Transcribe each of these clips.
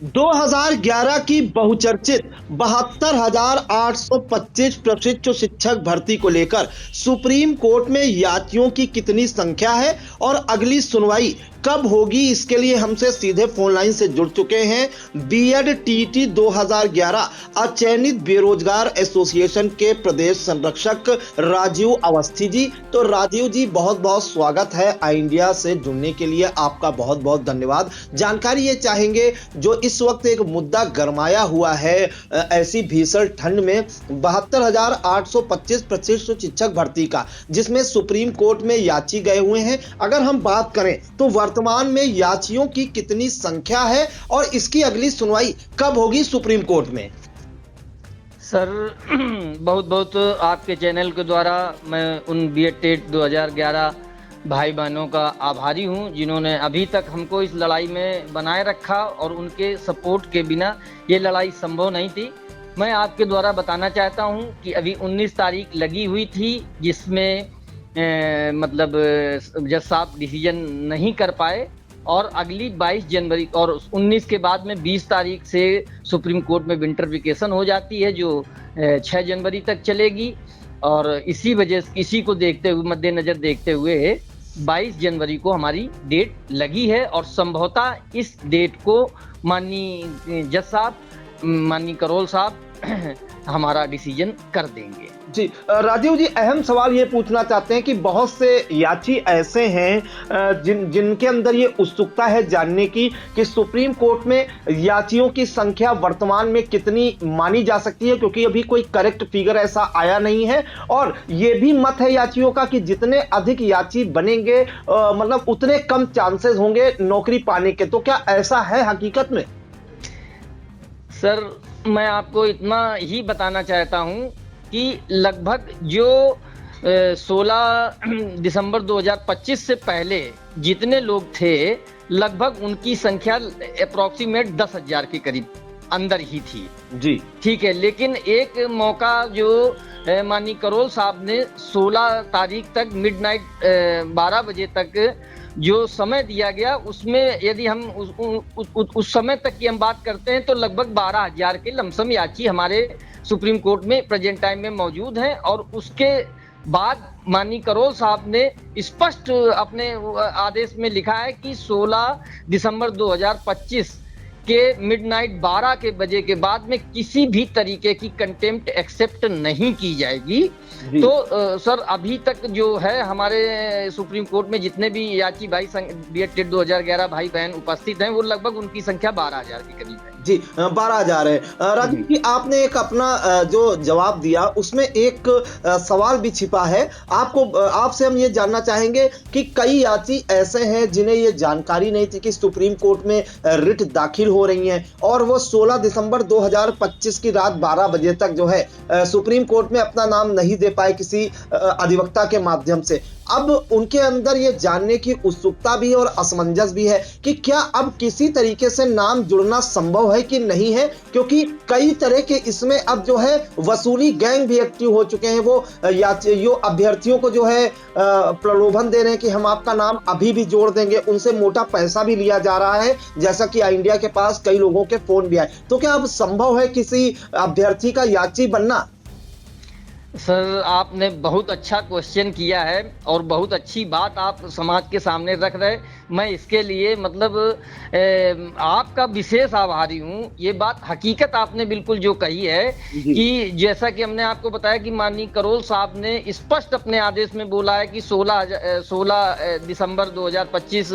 2011 की बहुचर्चित 72,825 प्रशिक्षु शिक्षक भर्ती को लेकर सुप्रीम कोर्ट में याचियों की कितनी संख्या है और अगली सुनवाई कब होगी, इसके लिए हमसे सीधे फोन लाइन से जुड़ चुके हैं बीएड टीटी 2011 अचयनित बेरोजगार एसोसिएशन के प्रदेश संरक्षक राजीव अवस्थी जी। तो राजीव जी, बहुत बहुत स्वागत है। आई इंडिया से जुड़ने के लिए आपका बहुत बहुत धन्यवाद। जानकारी ये चाहेंगे, जो इस वक्त एक मुद्दा गरमाया हुआ है ऐसी भीषण ठंड में 72,825 प्रशिक्षु शिक्षक भर्ती का, जिसमें सुप्रीम कोर्ट में याची गए हुए हैं। अगर हम बात करें तो वर्तमान में याचियों की कितनी संख्या है और इसकी अगली सुनवाई कब होगी सुप्रीम कोर्ट में? सर बहुत बहुत आपके चैनल के द्वारा मैं उन बीएड टेट 2011 भाई बहनों का आभारी हूं, जिन्होंने अभी तक हमको इस लड़ाई में बनाए रखा और उनके सपोर्ट के बिना ये लड़ाई संभव नहीं थी। मैं आपके द्वारा बताना चाहता हूं कि अभी 19 तारीख लगी हुई थी, जिसमें मतलब जज साहब डिसीजन नहीं कर पाए और अगली 22 जनवरी और 19 के बाद में 20 तारीख से सुप्रीम कोर्ट में विंटर वेकेशन हो जाती है, जो 6 जनवरी तक चलेगी। और इसी को देखते हुए, मद्देनजर देखते हुए 22 जनवरी को हमारी डेट लगी है और संभवतः इस डेट को माननीय जज साहब, माननीय करोल साहब हमारा डिसीजन कर देंगे। जी राजीव जी, अहम सवाल ये पूछना चाहते हैं कि बहुत से याची ऐसे हैं जिनके अंदर ये उत्सुकता है जानने की कि सुप्रीम कोर्ट में याचियों की संख्या वर्तमान में कितनी मानी जा सकती है, क्योंकि अभी कोई करेक्ट फिगर ऐसा आया नहीं है। और ये भी मत है याचियों का कि जितने अधिक याची बनेंगे मतलब उतने कम चांसेस होंगे नौकरी पाने के। तो क्या ऐसा है हकीकत में? सर, मैं आपको इतना ही बताना चाहता हूं कि लगभग जो 16 दिसंबर 2025 से पहले जितने लोग थे, लगभग उनकी संख्या अप्रॉक्सीमेट 10,000 के करीब अंदर ही थी जी। ठीक है, लेकिन एक मौका जो माननीय करोल साहब ने 16 तारीख तक मिडनाइट 12 बजे तक जो समय दिया गया, उसमें यदि हम उस समय तक की हम बात करते हैं तो लगभग 12,000 के लमसम याची हमारे सुप्रीम कोर्ट में प्रेजेंट टाइम में मौजूद हैं। और उसके बाद माननीय करोल साहब ने स्पष्ट अपने आदेश में लिखा है कि 16 दिसंबर 2025 के मिडनाइट 12 के बजे के बाद में किसी भी तरीके की कंटेम्प्ट एक्सेप्ट नहीं की जाएगी। तो सर, अभी तक जो है हमारे सुप्रीम कोर्ट में जितने भी याची भाई बीएड टेट 2011 भाई बहन उपस्थित हैं, वो लगभग उनकी संख्या 12,000 के करीब है। जी, 12,000 है। राजीव जी, आपने एक अपना जो जवाब दिया उसमें एक सवाल भी छिपा है। आपसे हम ये जानना चाहेंगे कि कई याची ऐसे हैं जिन्हें ये जानकारी नहीं थी कि सुप्रीम कोर्ट में रिट दाखिल हो रही हैं और वो 16 दिसंबर 2025 की रात 12 बजे तक जो है सुप्रीम कोर्ट में अपना नाम नहीं दे पाए किसी अधिवक्ता के माध्यम से। अब उनके अंदर ये जानने की उत्सुकता भी और असमंजस भी है कि क्या अब किसी तरीके से नाम जुड़ना संभव है कि नहीं है, क्योंकि कई तरह के इसमें अब जो है वसूली गैंग भी एक्टिव हो चुके हैं। वो अभ्यर्थियों को जो है प्रलोभन दे रहे हैं कि हम आपका नाम अभी भी जोड़ देंगे, उनसे मोटा पैसा भी लिया जा रहा है, जैसा कि आई इंडिया के पास कई लोगों के फोन भी आए। तो क्या अब संभव है किसी अभ्यर्थी का याची बनना? सर, आपने बहुत अच्छा क्वेश्चन किया है और बहुत अच्छी बात आप समाज के सामने रख रहे। मैं इसके लिए मतलब आपका विशेष आभारी हूँ। ये बात हकीकत आपने बिल्कुल जो कही है कि जैसा कि हमने आपको बताया कि माननीय करोल साहब ने स्पष्ट अपने आदेश में बोला है कि 16 दिसंबर 2025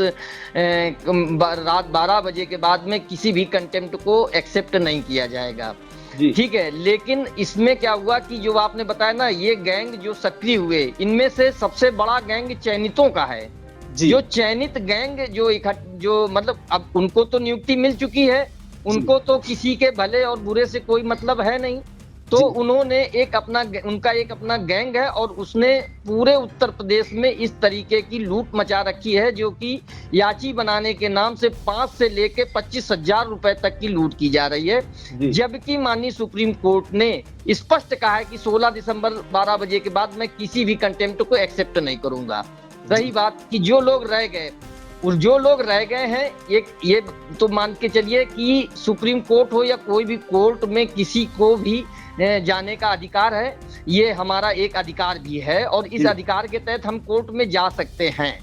रात 12 बजे के बाद में किसी भी कंटेम्प्ट को एक्सेप्ट नहीं किया जाएगा। ठीक है, लेकिन इसमें क्या हुआ कि जो आपने बताया ना, ये गैंग जो सक्रिय हुए, इनमें से सबसे बड़ा गैंग चयनितों का है। जो चयनित गैंग जो मतलब अब उनको तो नियुक्ति मिल चुकी है, उनको तो किसी के भले और बुरे से कोई मतलब है नहीं। तो उन्होंने उनका एक अपना गैंग है और उसने पूरे उत्तर प्रदेश में इस तरीके की लूट मचा रखी है, जो कि याची बनाने के नाम से 5 से लेके 25,000 रुपए तक की लूट की जा रही है। जबकि माननीय सुप्रीम कोर्ट ने स्पष्ट कहा है कि 16 दिसंबर 12 बजे के बाद मैं किसी भी कंटेम्प्ट को एक्सेप्ट नहीं करूंगा। रही बात कि जो लोग रह गए, और जो लोग रह गए हैं, एक ये तो मान के चलिए कि सुप्रीम कोर्ट हो या कोई भी कोर्ट में किसी को भी जाने का अधिकार है, ये हमारा एक अधिकार भी है और इस अधिकार के तहत हम कोर्ट में जा सकते हैं,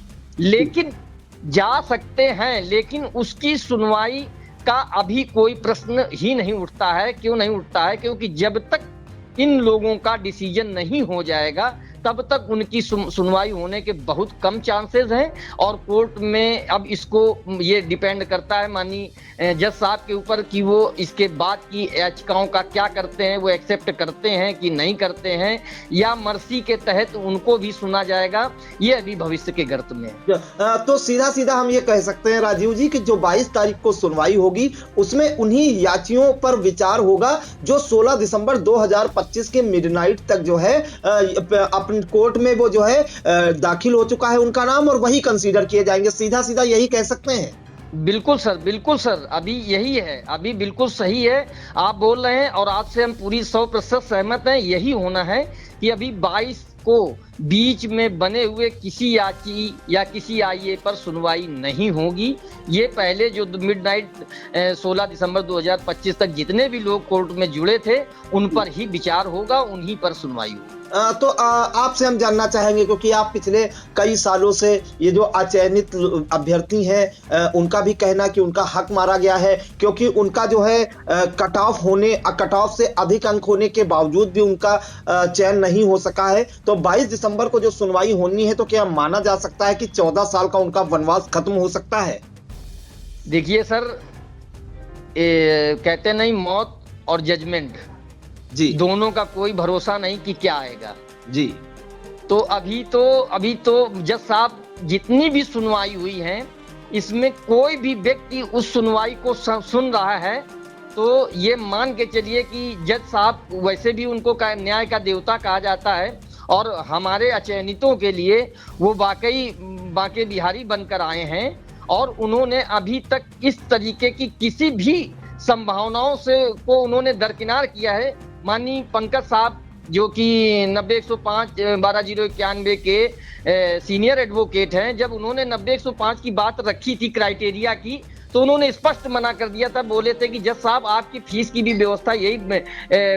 लेकिन उसकी सुनवाई का अभी कोई प्रश्न ही नहीं उठता है। क्यों नहीं उठता है? क्योंकि जब तक इन लोगों का डिसीजन नहीं हो जाएगा तब तक उनकी सुनवाई होने के बहुत कम चांसेस हैं। और कोर्ट में अब इसको ये डिपेंड करता है माननीय जज साहब के ऊपर कि वो इसके बाद की याचिकाओं का क्या करते हैं, वो एक्सेप्ट करते हैं कि नहीं करते हैं, या मर्सी के तहत उनको भी सुना जाएगा, ये अभी भविष्य के गर्त में है। तो सीधा सीधा हम ये कह सकते हैं राजीव जी कि जो 22 तारीख को सुनवाई होगी उसमें उन्हीं याचियों पर विचार होगा जो 16 दिसंबर 2025 के मिडनाइट तक जो है अपने कोर्ट में वो जो है दाखिल हो चुका है उनका नाम, और वही कंसीडर किए जाएंगे। सीधा सीधा यही कह सकते हैं। बिल्कुल सर, अभी यही है, अभी बिल्कुल सही है आप बोल रहे हैं और आपसे हम पूरी 100% सहमत हैं। यही होना है कि अभी 22 को बीच में बने हुए किसी याची या किसी आईए पर सुनवाई नहीं होगी। ये पहले जो मिडनाइट 16 दिसंबर 2025 तक जितने भी लोग कोर्ट में जुड़े थे उन पर ही विचार होगा, उन्हीं पर सुनवाई होगी। तो आपसे हम जानना चाहेंगे, क्योंकि आप पिछले कई सालों से ये जो अचयनित अभ्यर्थी हैं उनका भी कहना कि उनका हक मारा गया है, क्योंकि उनका जो है कट ऑफ से अधिक अंक होने के बावजूद भी उनका चयन नहीं हो सका है। तो 22 दिसंबर को जो सुनवाई होनी है तो क्या माना जा सकता है कि 14 साल का उनका वनवास खत्म हो सकता है? देखिए सर, कहते नहीं मौत और जजमेंट जी, दोनों का कोई भरोसा नहीं कि क्या आएगा जी। तो अभी तो जज साहब जितनी भी सुनवाई हुई है इसमें कोई भी व्यक्ति उस सुनवाई को सुन रहा है तो ये मान के चलिए कि जज साहब वैसे भी उनको न्याय का देवता कहा जाता है और हमारे अचयनितों के लिए वो वाकई बांके बिहारी बनकर आए हैं। और उन्होंने अभी तक इस तरीके की किसी भी संभावनाओं से को उन्होंने दरकिनार किया है। माननीय पंकज साहब जो कि 90-105-12-091 के सीनियर एडवोकेट हैं, जब उन्होंने 90-105 की बात रखी थी क्राइटेरिया की, तो उन्होंने स्पष्ट मना कर दिया था। बोले थे कि जज साहब आपकी फीस की भी व्यवस्था यही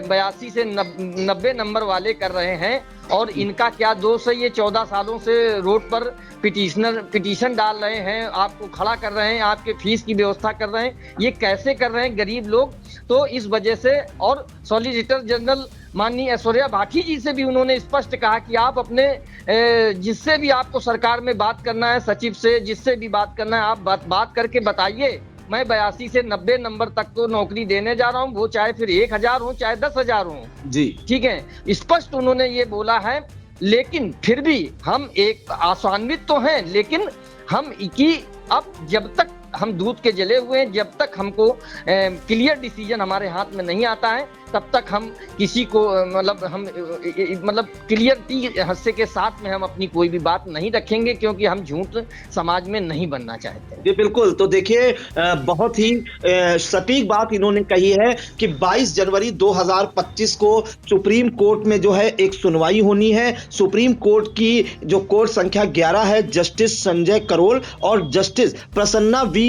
82 से 90 नंबर वाले कर रहे हैं और इनका क्या दोष है, ये 14 सालों से रोड पर पिटीशन डाल रहे हैं, आपको खड़ा कर रहे हैं, आपके फीस की व्यवस्था कर रहे हैं, ये कैसे कर रहे हैं गरीब लोग। तो इस वजह से और सॉलिसिटर जनरल माननीय ऐश्वर्या भाटी जी से भी उन्होंने स्पष्ट कहा कि आप अपने जिससे भी आपको सरकार में बात करना है, सचिव से जिससे भी बात करना है, आप बात करके बताइए। मैं 82 से 90 नंबर तक तो नौकरी देने जा रहा हूँ, वो चाहे फिर 1000 हो चाहे 10,000 हो जी, ठीक है, स्पष्ट उन्होंने ये बोला है। लेकिन फिर भी हम एक आशान्वित तो हैं, लेकिन हम कि अब जब तक हम दूध के जले हुए हैं, जब तक हमको क्लियर डिसीजन हमारे हाथ में नहीं आता है, तब तक हम किसी को मतलब क्लियरिटी हिस्से के साथ में हम अपनी कोई भी बात नहीं रखेंगे, क्योंकि हम झूठ समाज में नहीं बनना चाहते। जी बिल्कुल। तो देखिए बहुत ही सटीक बात इन्होंने कही है कि 22 जनवरी 2025 को सुप्रीम कोर्ट में जो है एक सुनवाई होनी है। सुप्रीम कोर्ट की जो कोर्ट संख्या 11 है, जस्टिस संजय करोल और जस्टिस प्रसन्ना बी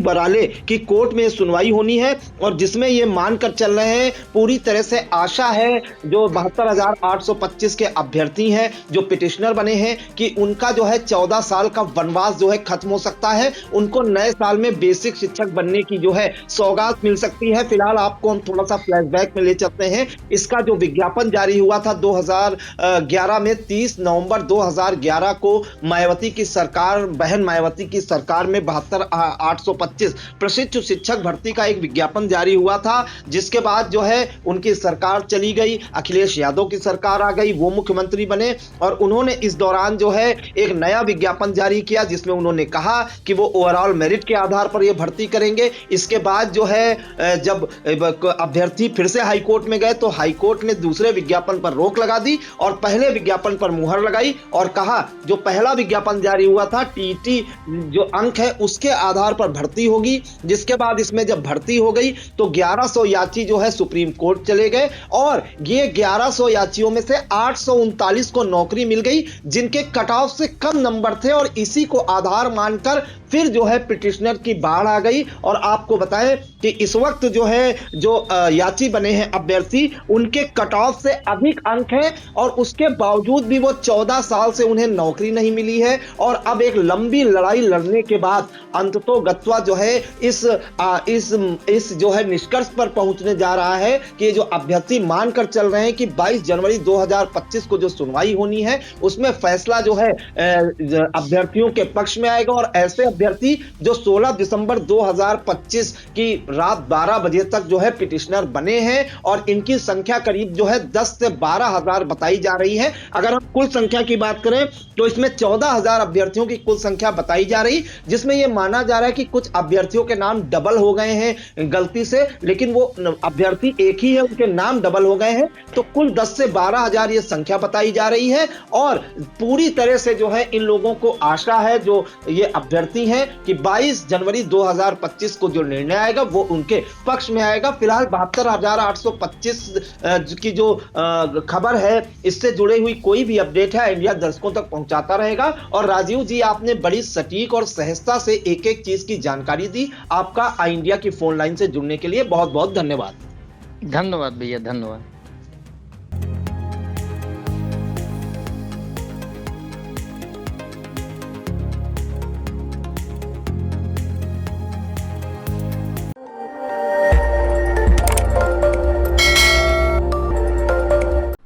बराले की कोर्ट में सुनवाई होनी है, और जिसमें ये मानकर चल रहे हैं, पूरी तरह से आशा है जो 72,825 के अभ्यर्थी हैं जो पिटिशनर बने हैं कि उनका जो है 14 साल का वनवास जो है खत्म हो सकता है। उनको नए साल में बेसिक शिक्षक बनने की जो है सौगात मिल सकती है। फिलहाल आपको हम थोड़ा सा फ्लैशबैक में ले चलते हैं। इसका जो विज्ञापन जारी हुआ था 2011 में, 30 नवंबर 2011 को मायावती की सरकार, बहन मायावती की सरकार में 72,825 प्रशिक्षु शिक्षक भर्ती का एक विज्ञापन जारी हुआ था, जिसके बाद जो है उनकी सरकार चली गई, अखिलेश यादव की सरकार आ गई, वो मुख्यमंत्री बने और उन्होंने इस दौरान जो है एक नया विज्ञापन जारी किया जिसमें उन्होंने कहा कि वो ओवरऑल मेरिट के आधार पर ये भर्ती करेंगे। इसके बाद जो है जब अभ्यर्थी फिर से हाईकोर्ट में गए तो हाईकोर्ट ने दूसरे विज्ञापन पर रोक लगा दी और पहले विज्ञापन पर मुहर लगाई और कहा जो पहला विज्ञापन जारी हुआ था टीईटी जो अंक है उसके आधार पर भर्ती होगी। जिसके बाद इसमें जब भर्ती हो गई तो 11 1100 याची जो है सुप्रीम कोर्ट चले गए और ये 1100 याचियों में से 839 को नौकरी मिल गई जिनके कट ऑफ से कम नंबर थे और इसी को आधार मानकर फिर जो है पिटिशनर की बाढ़ आ गई। और आपको बताएं कि इस वक्त जो है याची बने हैं अभ्यर्थी उनके कट ऑफ से अधिक अंक हैं और उसके बावजूद भी वो 14 साल से उन्हें नौकरी नहीं मिली है और अब एक लंबी लड़ाई लड़ने के बाद अंततोगत्वा जो है इस जो है निष्कर्ष पर पहुंचने जा रहा है कि जो अभ्यर्थी मानकर चल रहे हैं कि 22 जनवरी 2025 को जो सुनवाई होनी है उसमें फैसला जो है अभ्यर्थियों के पक्ष में आएगा और ऐसे अभ्यर्थी जो 16 दिसंबर 2025 की रात 12 बजे तक जो है पिटिशनर बने हैं और इनकी संख्या करीब जो है 10 से 12 हजार बताई जा रही है। अगर हम कुल संख्या की बात करें तो इसमें 14,000 अभ्यर्थियों की कुल संख्या बताई जा रही, जिसमें यह माना जा रहा है कि कुछ अभ्यर्थियों के नाम डबल हो गए हैं गलती से, लेकिन वो अभ्यर्थी एक ही है, उनके नाम डबल हो गए हैं। तो कुल 10 से 12 हजार ये संख्या बताई जा रही है और पूरी तरह से जो है इन लोगों को आशा है जो ये अभ्यर्थी हैं कि 22 जनवरी 2025 को जो निर्णय आएगा वो उनके पक्ष में आएगा। फिलहाल 72,825 की जो खबर है इससे जुड़े हुई कोई भी अपडेट है इंडिया दर्शकों तक पहुंचाता रहेगा। और राजीव जी आपने बड़ी सटीक और सहजता से एक एक चीज की जानकारी दी। आपका आई इंडिया की फोन लाइन से जुड़ने के लिए बहुत बहुत धन्यवाद। धन्यवाद भैया, धन्यवाद।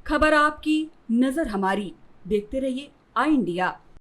खबर आपकी, नजर हमारी। देखते रहिए आई इंडिया।